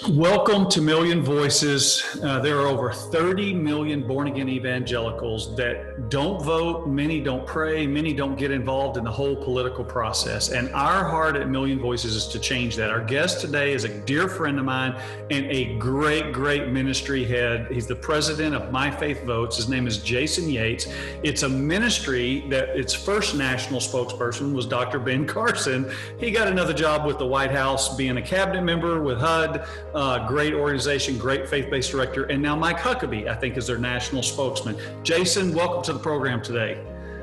Welcome to Million Voices. There are over 30 million born-again evangelicals that don't vote, many don't pray, many don't get involved in the whole political process. And our heart at Million Voices is to change that. Our guest today is a dear friend of mine and a great ministry head. He's the president of My Faith Votes. His name is Jason Yates. It's a ministry that its first national spokesperson was Dr. Ben Carson. He got another job with the White House, being a cabinet member with HUD. Great organization, great faith-based director, and now Mike Huckabee, I think, is their national spokesman. Jason, welcome to the program today.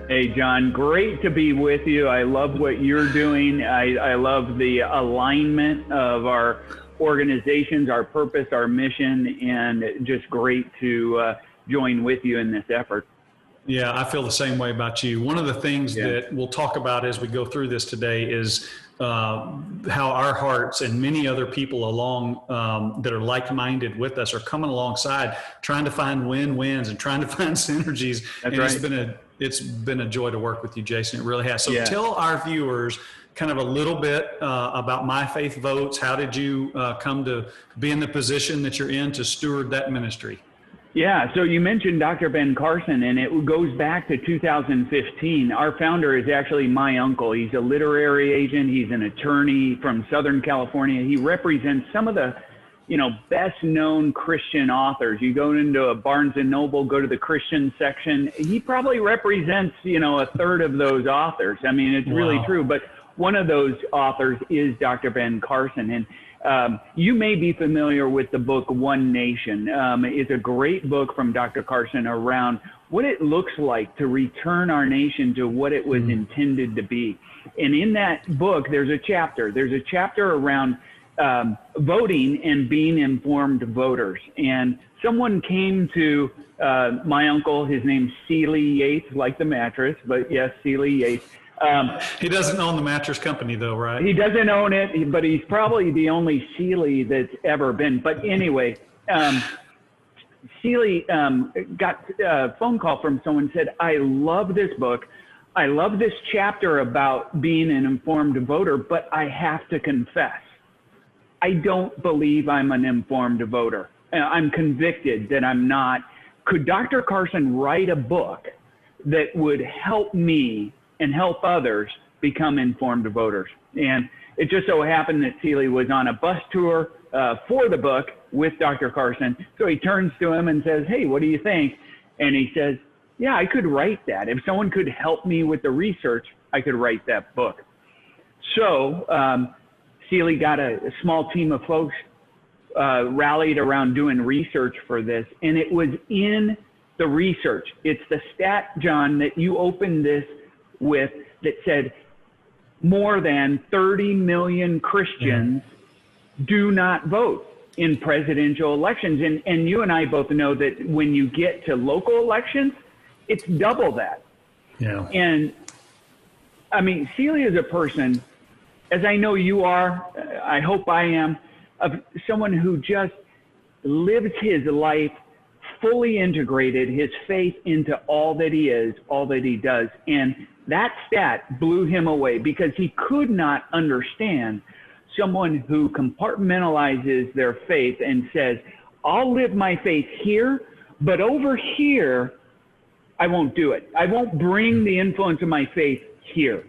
Hey, John, great to be with you. I love what you're doing. I love the alignment of our organizations, our purpose, our mission, and just great to join with you in this effort. Yeah, I feel the same way about you. One of the things that we'll talk about as we go through this today is how our hearts and many other people along that are like-minded with us are coming alongside, trying to find win-wins and trying to find synergies. That's right. It's been a joy to work with you, Jason. It really has. So tell our viewers kind of a little bit about My Faith Votes. How did you come to be in the position that you're in to steward that ministry? Yeah, so you mentioned Dr. Ben Carson, and it goes back to 2015. Our founder is actually my uncle. He's a literary agent. He's an attorney from Southern California. He represents some of the, best known Christian authors. You go into a Barnes and Noble, go to the Christian section. He probably represents, a third of those authors. I mean, it's really true. But one of those authors is Dr. Ben Carson. And you may be familiar with the book One Nation. It's a great book from Dr. Carson around what it looks like to return our nation to what it was intended to be. And in that book, there's a chapter around voting and being informed voters. And someone came to my uncle, his name's Sealy Yates, like the mattress, but yes, Sealy Yates. He doesn't own the mattress company though, right? He doesn't own it, but he's probably the only Sealy that's ever been. But anyway, Sealy got a phone call from someone said, I love this book. I love this chapter about being an informed voter, but I have to confess, I don't believe I'm an informed voter. I'm convicted that I'm not. Could Dr. Carson write a book that would help me and help others become informed voters? And it just so happened that Sealy was on a bus tour for the book with Dr. Carson. So he turns to him and says, hey, what do you think? And he says, yeah, I could write that. If someone could help me with the research, I could write that book. So Sealy got a small team of folks rallied around doing research for this. And it was in the research. It's the stat, John, that you opened this with that said more than 30 million Christians do not vote in presidential elections. And you and I both know that when you get to local elections, it's double that. Yeah. And I mean, Sealy is a person, as I know you are, I hope I am, of someone who just lives his life fully integrated, his faith into all that he is, all that he does. And that stat blew him away because he could not understand someone who compartmentalizes their faith and says, I'll live my faith here, but over here, I won't do it. I won't bring the influence of my faith here.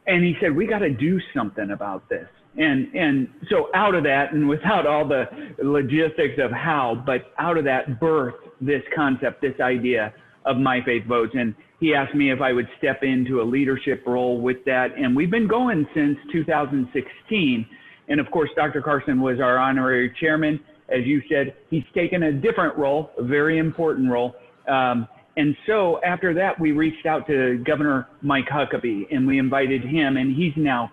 And he said, we got to do something about this. And so out of that, and without all the logistics of how, but out of that birthed this concept, this idea of My Faith Votes. And he asked me if I would step into a leadership role with that. And we've been going since 2016. And of course, Dr. Carson was our honorary chairman. As you said, he's taken a different role, a very important role. And so after that, we reached out to Governor Mike Huckabee, and we invited him, and he's now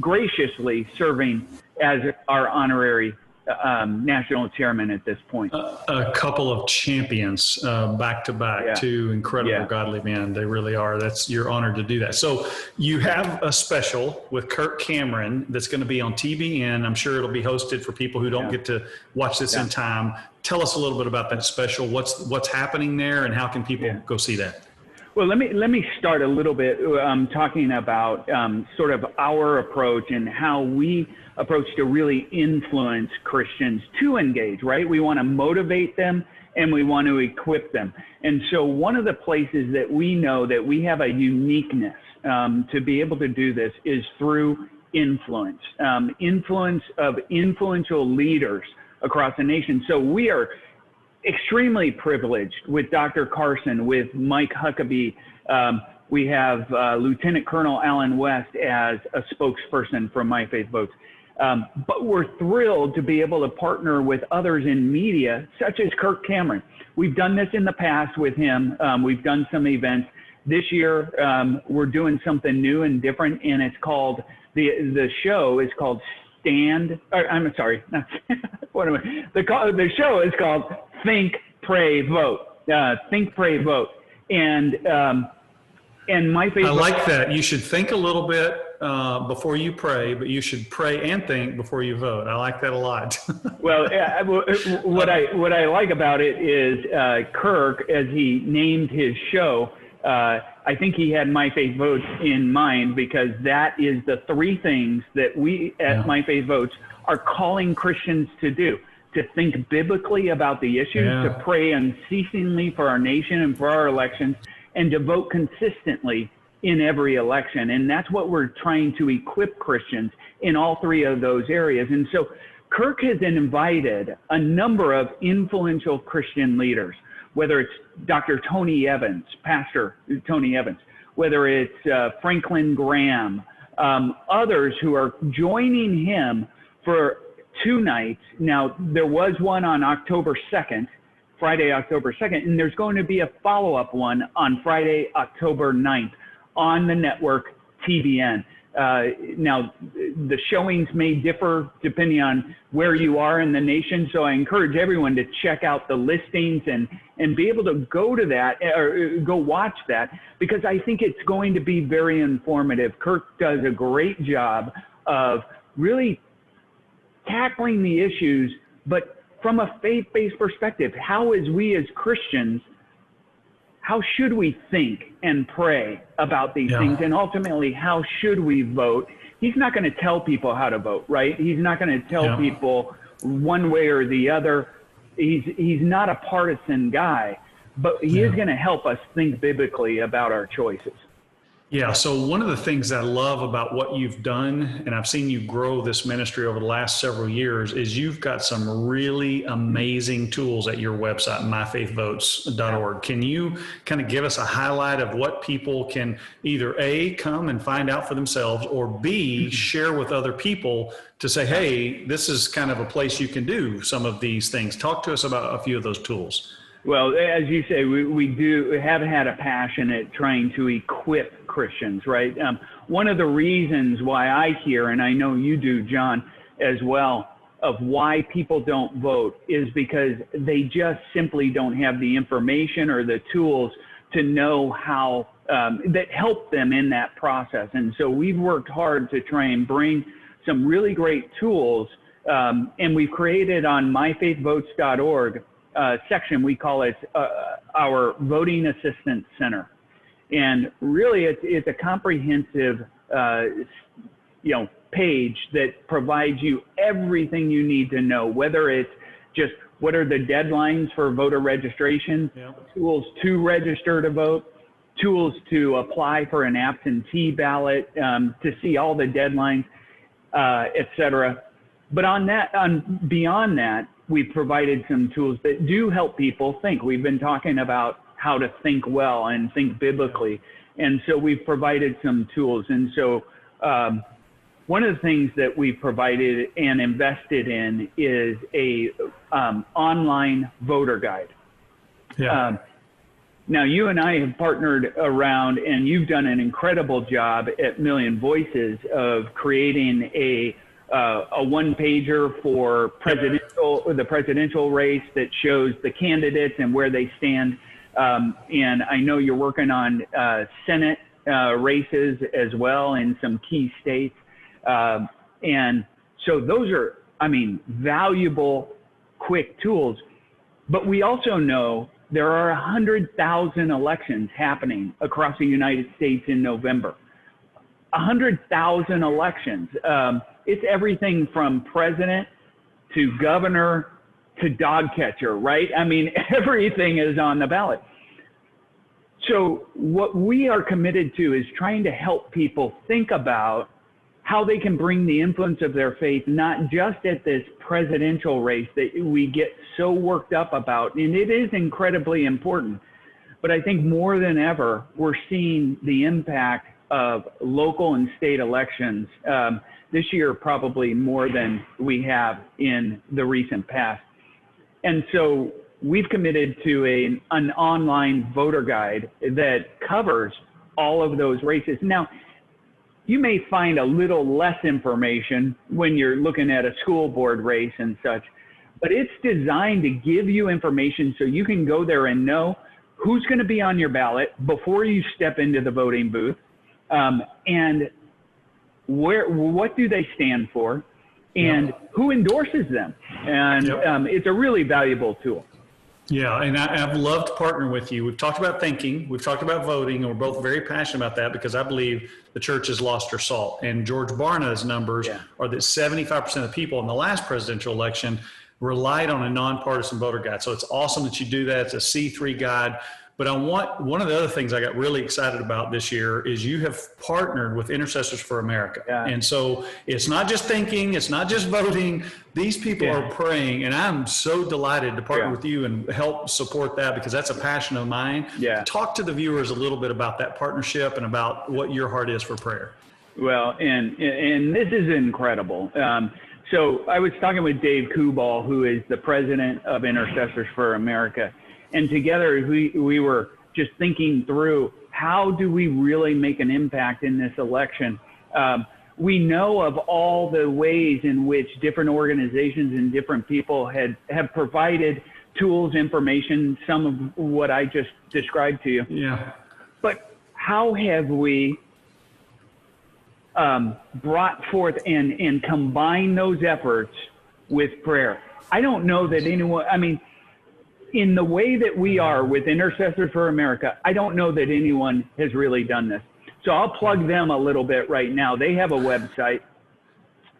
graciously serving as our honorary national chairman at this point. A couple of champions back to back, two incredible godly men. They really are. You're honored to do that. So you have a special with Kirk Cameron that's going to be on TBN. I'm sure it'll be hosted for people who don't get to watch this in time. Tell us a little bit about that special. What's happening there, and how can people go see that? Well, let me start a little bit talking about sort of our approach and how we approach to really influence Christians to engage, right? We want to motivate them and we want to equip them. And so one of the places that we know that we have a uniqueness to be able to do this is through influence, influence of influential leaders across the nation. So we are extremely privileged with Dr. Carson, with Mike Huckabee. We have Lieutenant Colonel Alan West as a spokesperson for My Faith Votes. But we're thrilled to be able to partner with others in media, such as Kirk Cameron. We've done this in the past with him. We've done some events. This year, we're doing something new and different, and it's called, the show is called I'm sorry, not, what am I? The show is called Think, Pray, Vote. Think, Pray, Vote. And My Faith. I like that. You should think a little bit before you pray, but you should pray and think before you vote. I like that a lot. Well, what I like about it is Kirk, as he named his show, I think he had My Faith Votes in mind, because that is the three things that we at My Faith Votes are calling Christians to do: to think biblically about the issues, to pray unceasingly for our nation and for our elections, and to vote consistently in every election. And that's what we're trying to equip Christians in all three of those areas. And so Kirk has invited a number of influential Christian leaders, whether it's Dr. Tony Evans, Pastor Tony Evans, whether it's Franklin Graham, others who are joining him for 2 nights. Now, there was one on October 2nd, Friday, October 2nd, and there's going to be a follow-up one on Friday, October 9th on the network TBN. Now, the showings may differ depending on where you are in the nation, so I encourage everyone to check out the listings and be able to go to that or go watch that, because I think it's going to be very informative. Kirk does a great job of really tackling the issues, but from a faith-based perspective. How, as we as Christians, how should we think and pray about these things? And ultimately, how should we vote? He's not going to tell people how to vote, right? He's not going to tell people one way or the other. He's not a partisan guy, but he is going to help us think biblically about our choices. Yeah. So one of the things I love about what you've done, and I've seen you grow this ministry over the last several years, is you've got some really amazing tools at your website, myfaithvotes.org. Can you kind of give us a highlight of what people can either A, come and find out for themselves, or B, share with other people to say, hey, this is kind of a place you can do some of these things? Talk to us about a few of those tools. Well, as you say, we have had a passion at trying to equip Christians, right? One of the reasons why I hear, and I know you do, John, as well, of why people don't vote is because they just simply don't have the information or the tools to know how, that help them in that process. And so we've worked hard to try and bring some really great tools, and we've created on myfaithvotes.org section, we call it our Voting Assistance Center. And really, it's a comprehensive, page that provides you everything you need to know, whether it's just what are the deadlines for voter registration, tools to register to vote, tools to apply for an absentee ballot, to see all the deadlines, et cetera. But beyond that, we've provided some tools that do help people think. We've been talking about how to think well and think biblically. And so we've provided some tools. And so one of the things that we've provided and invested in is a online voter guide. Now, you and I have partnered around, and you've done an incredible job at Million Voices of creating a one-pager for the presidential race that shows the candidates and where they stand. And I know you're working on Senate races as well in some key states. And so those are, valuable, quick tools. But we also know there are 100,000 elections happening across the United States in November. 100,000 elections. It's everything from president to governor to dog catcher, right? I mean, everything is on the ballot. So what we are committed to is trying to help people think about how they can bring the influence of their faith, not just at this presidential race that we get so worked up about, and it is incredibly important. But I think more than ever, we're seeing the impact of local and state elections this year, probably more than we have in the recent past. And so we've committed to an online voter guide that covers all of those races. Now, you may find a little less information when you're looking at a school board race and such, but it's designed to give you information so you can go there and know who's going to be on your ballot before you step into the voting booth, and what do they stand for, and who endorses them. And it's a really valuable tool. Yeah, and I've loved partnering with you. We've talked about thinking, we've talked about voting, and we're both very passionate about that because I believe the church has lost her salt. And George Barna's numbers are that 75% of the people in the last presidential election relied on a nonpartisan voter guide. So it's awesome that you do that. It's a C3 guide. But one of the other things I got really excited about this year is you have partnered with Intercessors for America. And so it's not just thinking, it's not just voting. These people are praying, and I'm so delighted to partner with you and help support that because that's a passion of mine. Talk to the viewers a little bit about that partnership and about what your heart is for prayer. Well, and this is incredible. So I was talking with Dave Kubal, who is the president of Intercessors for America. And together we were just thinking through how do we really make an impact in this election. We know of all the ways in which different organizations and different people have provided tools, information, some of what I just described to you. But how have we brought forth and combined those efforts with prayer? I don't know that anyone, I mean, in the way that we are with Intercessors for America, I don't know that anyone has really done this. So I'll plug them a little bit right now. They have a website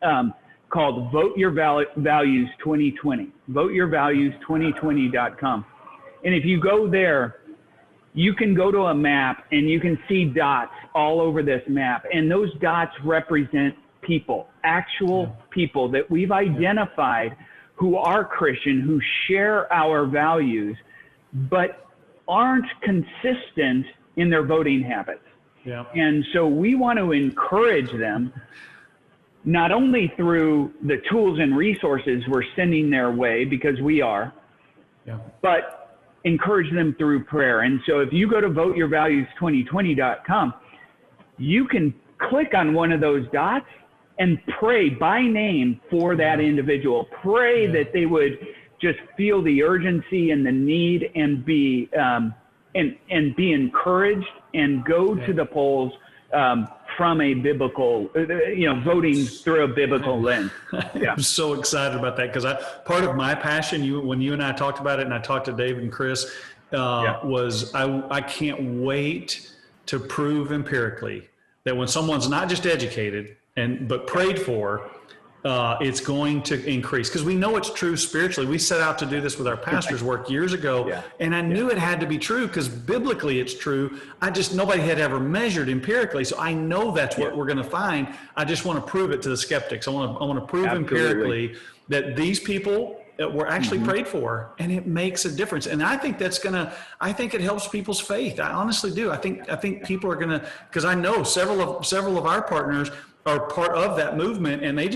called Vote Your Values 2020, voteyourvalues2020.com. And if you go there, you can go to a map and you can see dots all over this map. And those dots represent people, actual people that we've identified who are Christian, who share our values, but aren't consistent in their voting habits. And so we want to encourage them, not only through the tools and resources we're sending their way, because we are, but encourage them through prayer. And so if you go to voteyourvalues2020.com, you can click on one of those dots and pray by name for that individual. Pray that they would just feel the urgency and the need and be encouraged and go to the polls from a biblical, voting through a biblical lens. I'm so excited about that because part of my passion, when you and I talked about it, and I talked to David and Chris, was I can't wait to prove empirically that when someone's not just educated but prayed for, it's going to increase because we know it's true spiritually. We set out to do this with our pastor's work years ago, and I knew it had to be true because biblically it's true. Nobody had ever measured empirically, so I know that's what we're going to find. I just want to prove it to the skeptics. I want to prove empirically that these people were actually prayed for, and it makes a difference. And I think I think it helps people's faith. I honestly do. I think people are going to, because I know several of our partners are part of that movement, and I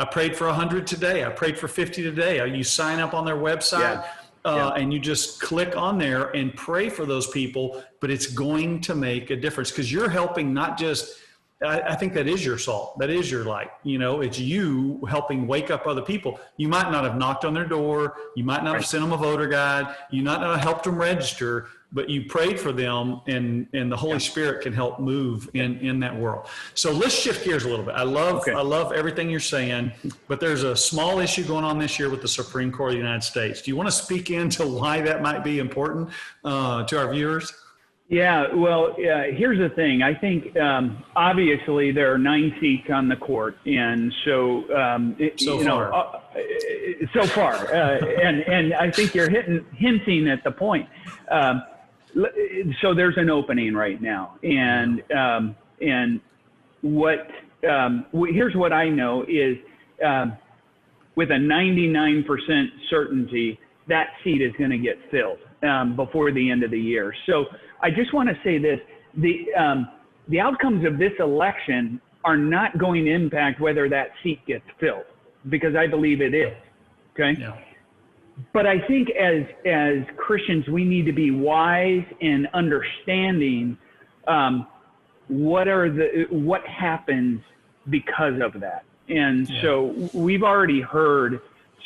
prayed for 100 today. I prayed for 50 today. You sign up on their website and you just click on there and pray for those people, but it's going to make a difference because you're helping not just, I think that is your salt. That is your light. It's you helping wake up other people. You might not have knocked on their door. You might not have sent them a voter guide. You might not have helped them register, but you prayed for them, and the Holy Spirit can help move in that world. So let's shift gears a little bit. I love everything you're saying, but there's a small issue going on this year with the Supreme Court of the United States. Do you want to speak into why that might be important to our viewers? Yeah, well, here's the thing. I think obviously there are 9 seats on the court, and so so far, and I think you're hinting at the point. So there's an opening right now, and here's what I know is with a 99% certainty that seat is going to get filled before the end of the year. So I just want to say this: the outcomes of this election are not going to impact whether that seat gets filled, because I believe it is. Okay. Yeah. But I think as Christians, we need to be wise and understanding what happens because of that. And so we've already heard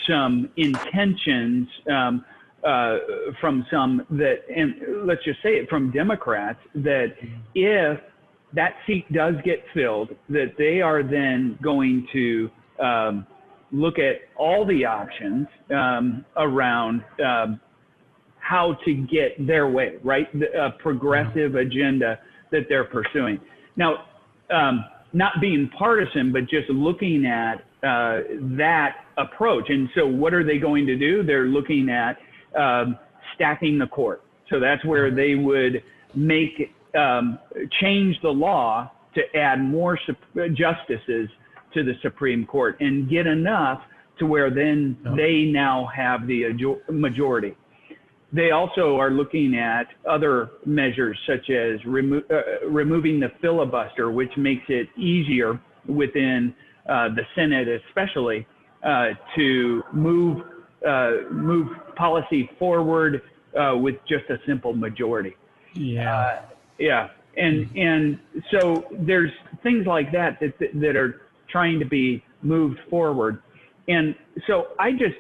some intentions from some that, and let's just say it, from Democrats, that if that seat does get filled, that they are then going to look at all the options around how to get their way, right? A progressive agenda that they're pursuing. Now, not being partisan, but just looking at that approach. And so what are they going to do? They're looking at stacking the court. So that's where they would change the law to add more justices to the Supreme Court and get enough to where then they now have the majority. They also are looking at other measures such as removing the filibuster, which makes it easier within the Senate especially to move policy forward with just a simple majority. And so there's things like that are trying to be moved forward. And so I just,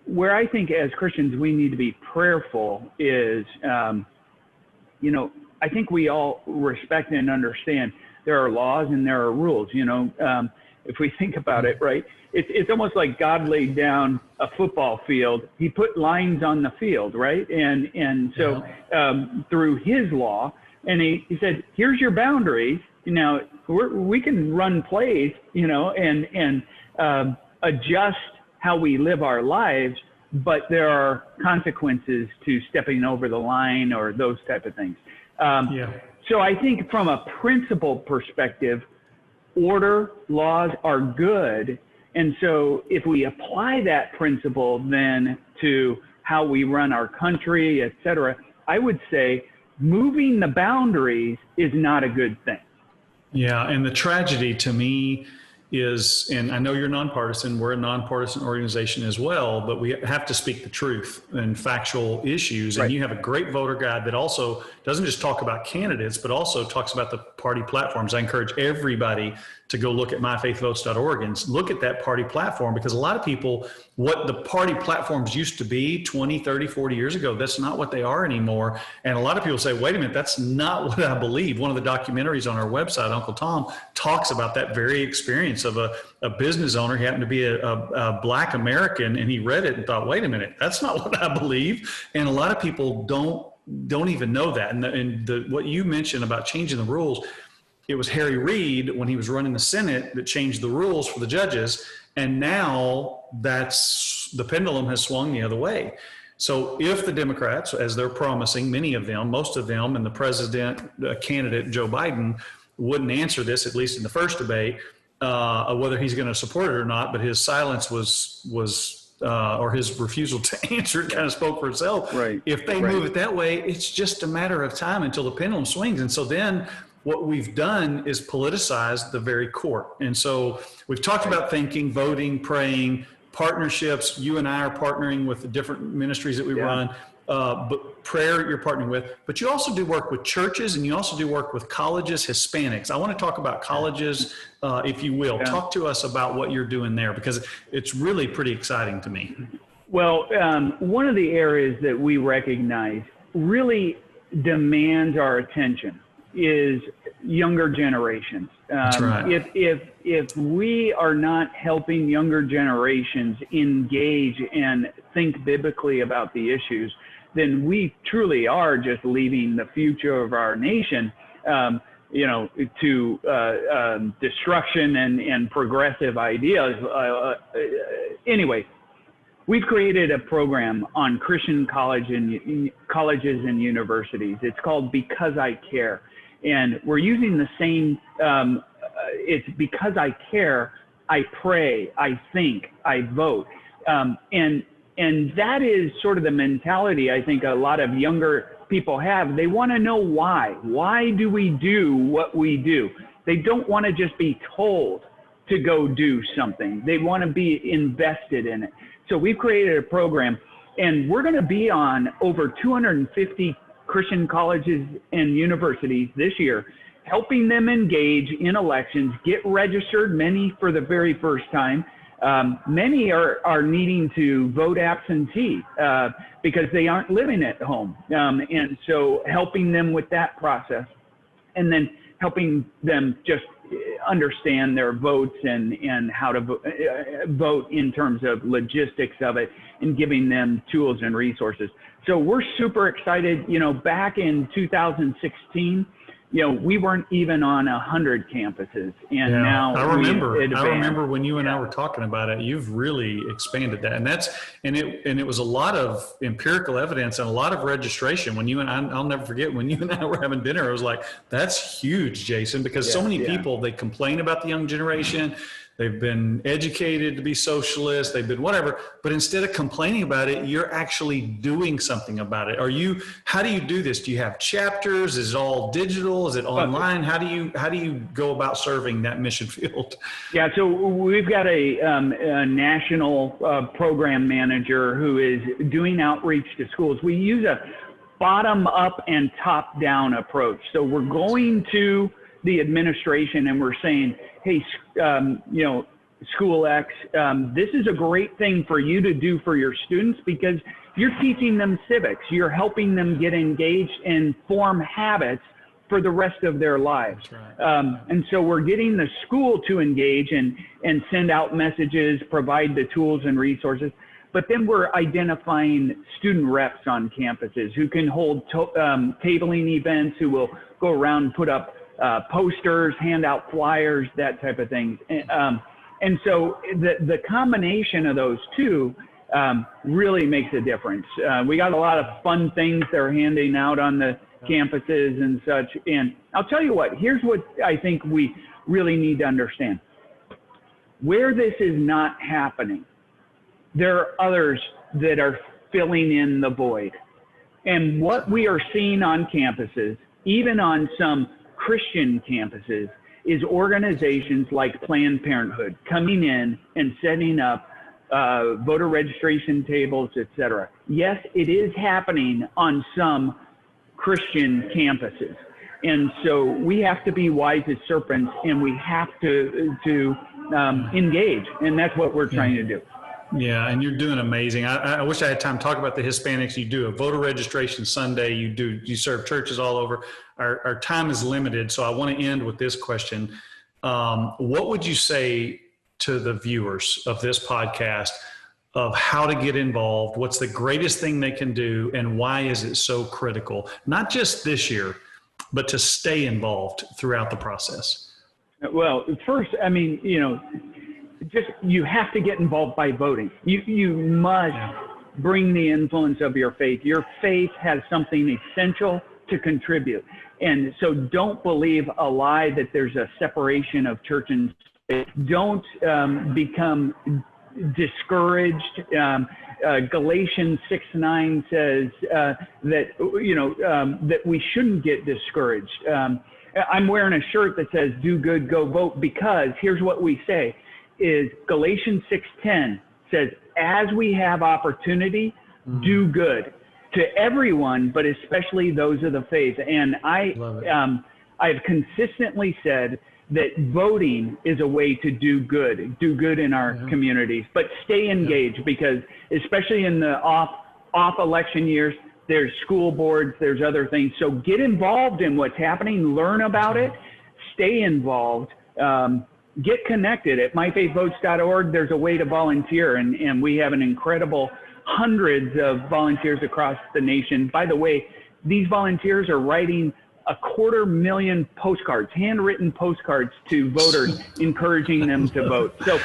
where I think as Christians we need to be prayerful is, I think we all respect and understand there are laws and there are rules. If we think about it, right, it's almost like God laid down a football field. He put lines on the field, right? And so through his law, and he said, here's your boundaries. Now we can run plays, and adjust how we live our lives, but there are consequences to stepping over the line or those type of things. So I think from a principle perspective, order, laws are good. And so if we apply that principle then to how we run our country, et cetera, I would say moving the boundaries is not a good thing. Yeah, and the tragedy to me is, and I know you're nonpartisan, we're a nonpartisan organization as well, but we have to speak the truth and factual issues. Right. And you have a great voter guide that also doesn't just talk about candidates, but also talks about the party platforms. I encourage everybody to go look at myfaithvotes.org and look at that party platform, because a lot of people, what the party platforms used to be 20, 30, 40 years ago, that's not what they are anymore. And a lot of people say, wait a minute, that's not what I believe. One of the documentaries on our website, Uncle Tom, talks about that very experience of a business owner. He happened to be a Black American, and he read it and thought, wait a minute, that's not what I believe. And a lot of people don't even know that. And what you mentioned about changing the rules, it was Harry Reid when he was running the Senate that changed the rules for the judges. And now the pendulum has swung the other way. So if the Democrats, as they're promising, many of them, most of them, and the president candidate, Joe Biden, wouldn't answer this, at least in the first debate, whether he's going to support it or not, but his silence or his refusal to answer it kind of spoke for itself. Right. If they move it that way, it's just a matter of time until the pendulum swings. And so then what we've done is politicize the very court. And so we've talked about thinking, voting, praying, partnerships. You and I are partnering with the different ministries that we run. But prayer you're partnering with, but you also do work with churches, and you also do work with colleges, Hispanics. I want to talk about colleges, if you will. Talk to us about what you're doing there, because it's really pretty exciting to me. Well, one of the areas that we recognize really demands our attention is younger generations. That's right. If we are not helping younger generations engage and think biblically about the issues, then we truly are just leaving the future of our nation, to destruction and progressive ideas. Anyway, we've created a program on Christian colleges and universities. It's called Because I Care. And we're using the same, it's because I care, I pray, I think, I vote. And that is sort of the mentality I think a lot of younger people have. They want to know why. Why do we do what we do? They don't want to just be told to go do something. They want to be invested in it. So we've created a program, and we're going to be on over 250 Christian colleges and universities this year, helping them engage in elections, get registered, many for the very first time. Many are needing to vote absentee because they aren't living at home. And so helping them with that process, and then helping them just understand their votes and how to vote in terms of logistics of it, and giving them tools and resources. So we're super excited. Back in 2016, we weren't even on 100 campuses, and now I remember when you and I were talking about it. You've really expanded that, and it was a lot of empirical evidence and a lot of registration. When you and I'll never forget when you and I were having dinner. I was like, "That's huge, Jason," because so many people, they complain about the young generation. They've been educated to be socialists. They've been whatever, but instead of complaining about it, you're actually doing something about it. How do you do this? Do you have chapters? Is it all digital? Is it online? How do you go about serving that mission field? Yeah, so we've got a national program manager who is doing outreach to schools. We use a bottom up and top down approach. So we're going to the administration and we're saying, hey, School X, this is a great thing for you to do for your students because you're teaching them civics. You're helping them get engaged and form habits for the rest of their lives. That's right. And so we're getting the school to engage and send out messages, provide the tools and resources. But then we're identifying student reps on campuses who can hold tabling events, who will go around and put up posters, hand out flyers, that type of thing. And so the combination of those two really makes a difference. We got a lot of fun things they're handing out on the campuses and such. And I'll tell you what, here's what I think we really need to understand. Where this is not happening, there are others that are filling in the void. And what we are seeing on campuses, even on some Christian campuses, is organizations like Planned Parenthood coming in and setting up voter registration tables, etc. Yes, it is happening on some Christian campuses. And so we have to be wise as serpents, and we have to engage. And that's what we're trying to do. Yeah, and you're doing amazing. I wish I had time to talk about the Hispanics. You do a voter registration Sunday. You serve churches all over. Our time is limited, so I want to end with this question. What would you say to the viewers of this podcast of how to get involved? What's the greatest thing they can do, and why is it so critical? Not just this year, but to stay involved throughout the process. Well, first, you have to get involved by voting. You must bring the influence of your faith. Your faith has something essential to contribute. And so don't believe a lie that there's a separation of church and state. Don't become discouraged. Galatians 6:9 says that we shouldn't get discouraged. I'm wearing a shirt that says do good, go vote, because here's what we say is Galatians 6:10 says, as we have opportunity, do good to everyone, but especially those of the faith. And I've consistently said that voting is a way to do good in our communities, but stay engaged, because especially in the off election years, there's school boards, there's other things. So get involved in what's happening, learn about it, stay involved, get connected. At myfaithvotes.org, there's a way to volunteer, and we have an incredible hundreds of volunteers across the nation. By the way, these volunteers are writing 250,000 postcards, handwritten postcards to voters, encouraging them to vote. So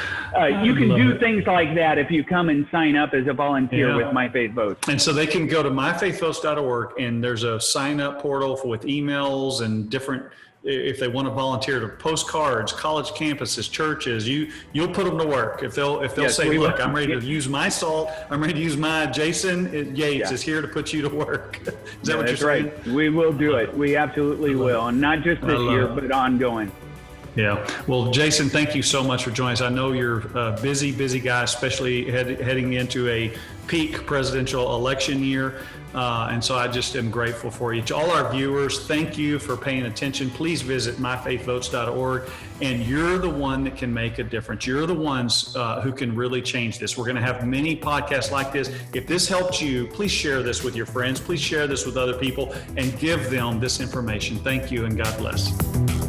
you can do things like that if you come and sign up as a volunteer with My Faith Votes. And so they can go to myfaithvotes.org, and there's a sign up portal with emails and different, if they want to volunteer to postcards, college campuses, churches, you'll put them to work. If they'll say, look, I'm ready to use my salt, I'm ready to use my Jason Yates is here to put you to work. Is that what you're saying? Right. We will do it. We absolutely will. And not just this year, but ongoing. Yeah. Well, Jason, thank you so much for joining us. I know you're a busy guy, especially heading into a peak presidential election year. And so I just am grateful for you. To all our viewers, thank you for paying attention. Please visit myfaithvotes.org. And you're the one that can make a difference. You're the ones who can really change this. We're going to have many podcasts like this. If this helped you, please share this with your friends. Please share this with other people and give them this information. Thank you, and God bless.